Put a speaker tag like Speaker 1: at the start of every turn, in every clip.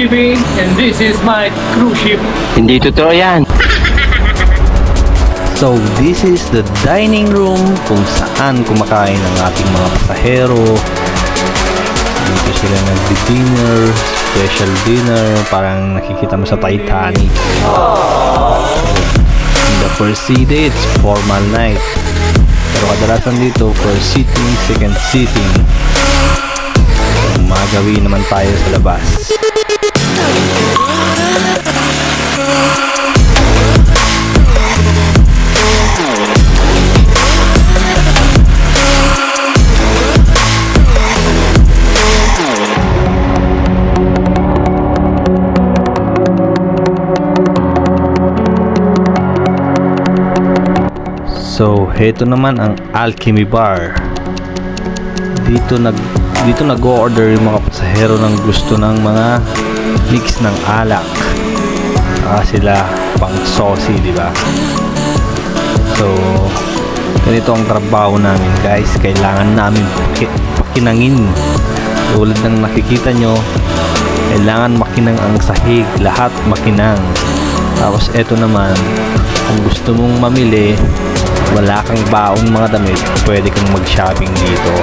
Speaker 1: TV and this is my cruise ship.
Speaker 2: Hindi totoo yan.
Speaker 3: So this is the dining room kung saan kumakain ang ating mga pasahero. Dito sila nag-dinner, special dinner, parang nakikita mo sa Titanic. In the first day, it's formal night. Pero kadalasan dito, first sitting, second sitting. Magawi naman tayo sa labas. So, heto naman ang Alchemy Bar. Dito nag-o-order yung mga pasahero ng gusto ng mga mix ng alak. Saka sila pang saucy, di ba? So, ganito ang trabaho namin, guys. Kailangan namin pakinangin. Tulad ng nakikita nyo, kailangan makinang ang sahig. Lahat makinang. Tapos, eto naman, kung gusto mong mamili, wala kang baon mga damit, pwede kang mag-shopping dito.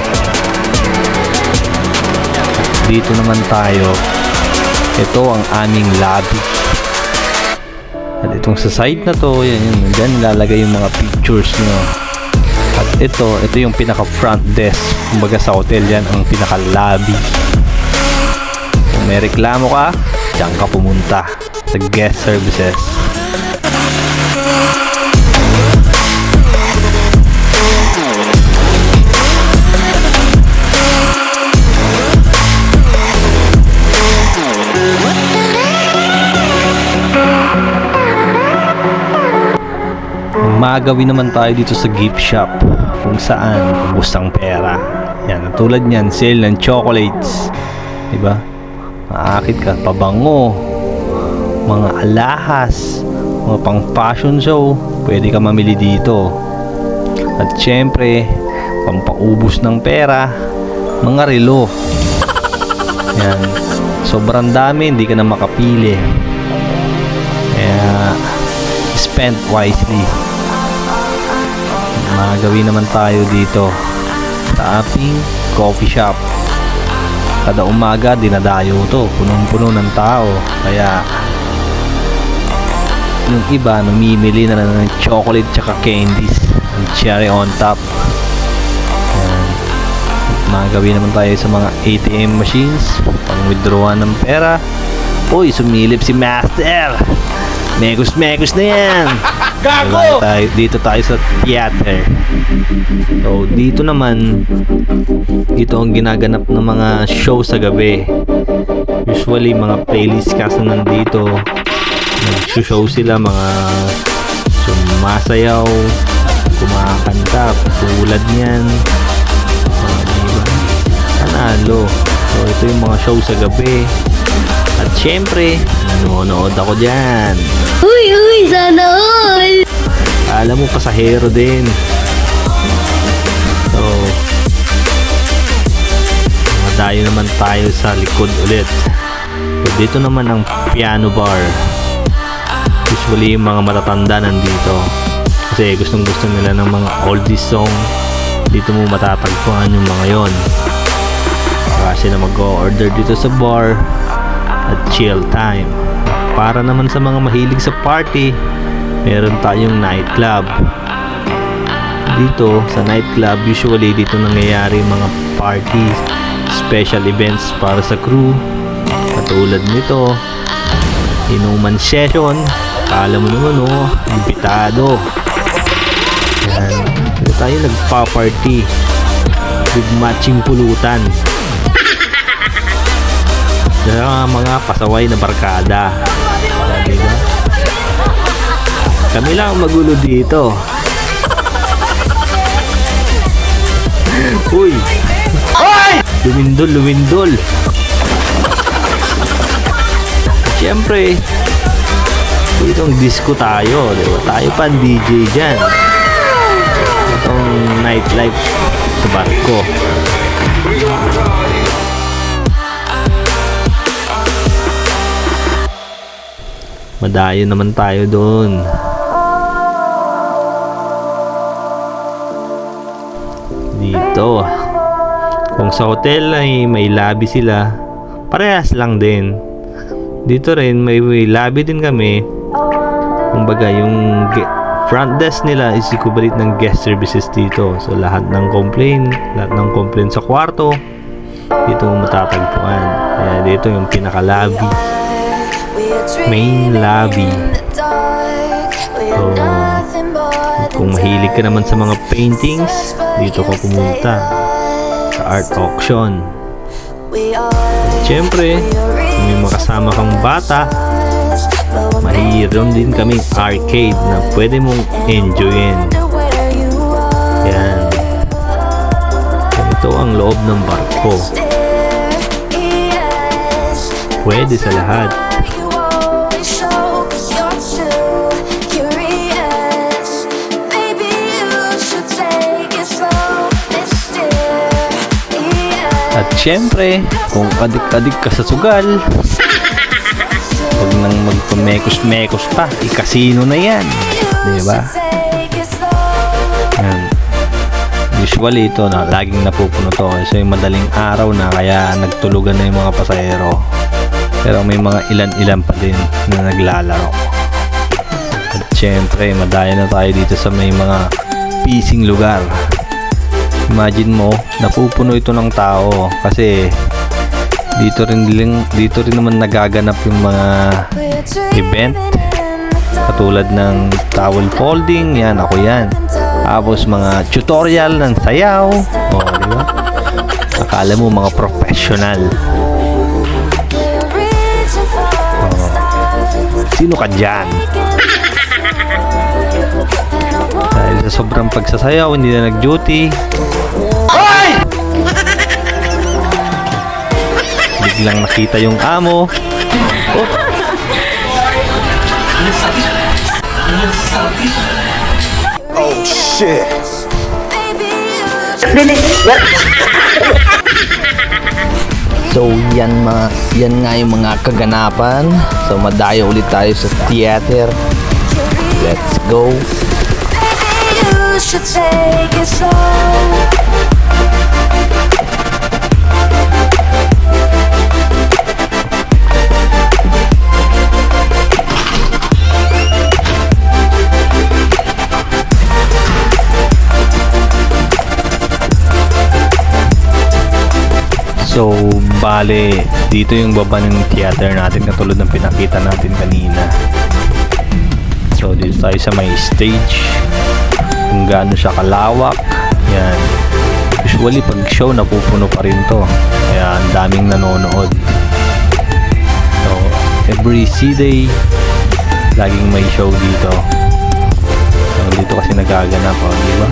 Speaker 3: Dito naman tayo. Ito ang aming lobby. At itong sa side na to, yan, dyan nilalagay yung mga pictures nyo. At ito yung pinaka front desk. Kumbaga sa hotel yan, ang pinaka lobby. Kung may reklamo ka, dyan ka pumunta sa guest services. Magawin naman tayo dito sa gift shop kung saan ubos ang pera. Yan, tulad niyan, sale ng chocolates. Diba? Maakit ka, pabango, mga alahas, mga pang fashion show, pwede ka mamili dito. At syempre, pampaubos ng pera, mga relo. Yan, sobrang dami, hindi ka na makapili. Kaya, spend wisely. Magawin naman tayo dito sa ating coffee shop. Kada umaga dinadayo to, punong-puno ng tao. Kaya yung iba namimili na ng chocolate tsaka candies, ng cherry on top. Magawin naman tayo sa mga ATM machines, pang withdrawan ng pera. Uy, sumilip si Master. Megus na yan.
Speaker 1: Gago!
Speaker 3: Dito tayo sa theater. So, dito naman, ito ang ginaganap ng mga show sa gabi. Usually, mga playlist kasi nandito. Nag-show sila, mga sumasayaw, kumakanta, tulad niyan. Diba? Panalo. So, ito yung mga show sa gabi. At syempre, nanonood ako dyan.
Speaker 4: Uy, sana all!
Speaker 3: Alam mo, pasahero din. So, madayo naman tayo sa likod ulit. So, dito naman ang piano bar. Usually, yung mga matatanda nandito. Kasi gustong gusto nila ng mga oldies song. Dito mo matatagpuan yung mga yon. Kasi na mag-order dito sa bar at chill time. Para naman sa mga mahilig sa party, meron tayong nightclub. Dito sa nightclub, usually dito nangyayari mga parties, special events para sa crew. Katulad nito, inuman session. Kala mo naman imbitado. Yan, dito tayo nagpa-party with matching pulutan. Mga pasaway na barkada. Diba? Kami lang magulo dito. Uy! Ay! Lumindol. Siyempre, ditong disco tayo. Diba? Tayo pa ang DJ dyan. Itong nightlife sa barko. Madayo naman tayo doon. Dito. Kung sa hotel ay may lobby sila, parehas lang din. Dito rin may lobby din kami. Kumbaga yung front desk nila is equivalent ng guest services dito. So lahat ng complaint sa kwarto, dito mo matatagpuan. Kaya dito yung pinaka-lobby. Main lobby. So, kung mahilig ka naman sa mga paintings, dito ka pumunta sa art auction. Siyempre, kung may makasama kang bata, mayroon din kaming arcade na pwede mong enjoyin. Yan. Ito ang loob ng barko. Pwede sa lahat. At syempre, kung adik-adik ka sa sugal, huwag nang magpamekos-mekos pa, i-casino na yan. Diba? Yan. Usually ito na, laging napupuno to. So yung madaling araw na, kaya nagtulugan na yung mga pasahero. Pero may mga ilan-ilan pa din na naglalaro. At syempre, madaya na tayo dito sa may mga pising lugar. Imagine mo, napupuno ito ng tao kasi dito rin naman nagaganap yung mga event katulad ng towel folding, yan ako yan. Tapos mga tutorial ng sayaw. Di ba? Akala mo mga professional. Sino ka dyan? Dahil sa sobrang pagsasayaw, hindi na nag-duty. Hoy! Biglang nakita yung amo.
Speaker 2: Oh shit.
Speaker 3: So yan nga yung mga kaganapan. So madayo ulit tayo sa theater. Let's go.
Speaker 5: You should take it slow.
Speaker 3: So, bale, dito yung baba ng theater natin katulad ng pinakita natin kanina. So, dito tayo sa may stage. Kung gaano siya kalawak. Yan. Usually, pag show, napupuno pa rin to. Kaya, ang daming nanonood. So, every C-Day, laging may show dito. So, dito kasi nagaganap, di ba?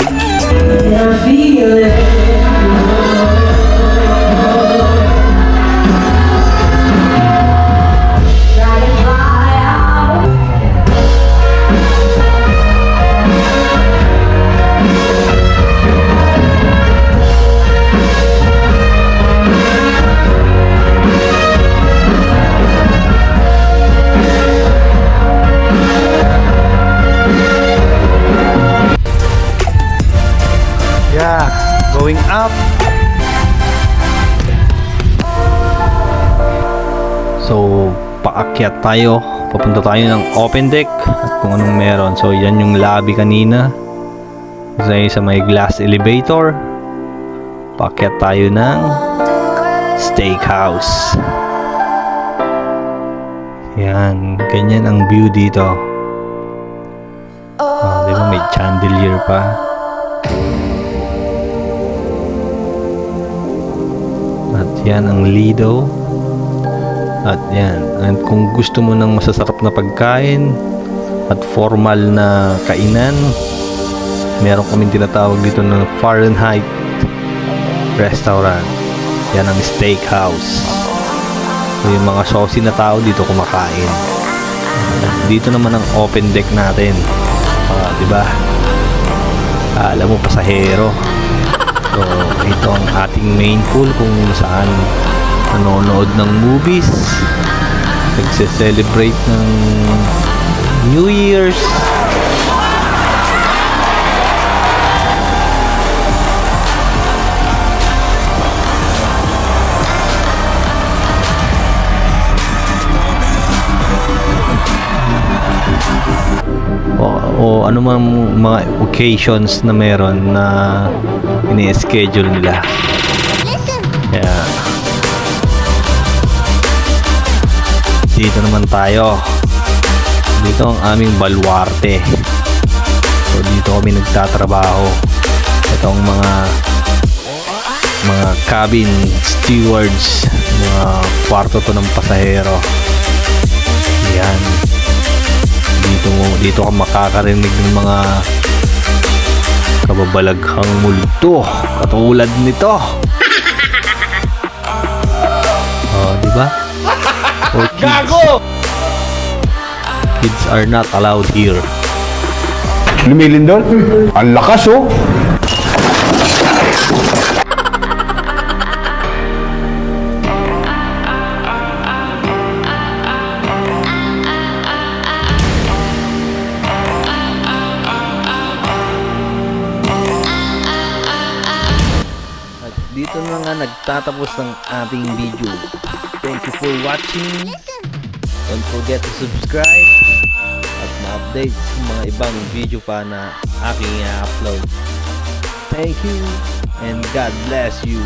Speaker 3: Yeah, going up. So, paakyat tayo. Papunta tayo ng open deck at kung anong meron. So, yan yung lobby kanina. Sa may glass elevator. Paakyat tayo ng steakhouse. Yan, ganyan ang view dito. Oh, di ba may chandelier pa? At yan ang Lido. At yan. At kung gusto mo ng masasarap na pagkain at formal na kainan, meron kaming tinatawag dito ng Fahrenheit Restaurant. Yan ang steakhouse. So yung mga saucy na tao dito kumakain. Dito naman ang open deck natin. Diba? Alam mo, pasahero. So, ito ang ating main pool kung saan nanonood ng movies. nagse-celebrate ng New Year's. O ano man mga occasions na meron na ini-schedule nila. Kaya dito naman tayo. Dito ang aming baluarte. So dito kami nagtatrabaho. Ito ang mga cabin stewards, mga kwarto to ng pasahero. Yan. Dito ka makakarinig ng mga kababalaghang multo katulad nito. Oh, di ba? Oh,
Speaker 1: Gago!
Speaker 3: kids are not allowed here.
Speaker 2: Lumilindol? Ang lakas oh!
Speaker 3: At dito na nga nagtatapos ng ating video. Thank you for watching. Don't forget to subscribe at ma-update sa mga ibang video pa na aking i-upload. Thank you and God bless you.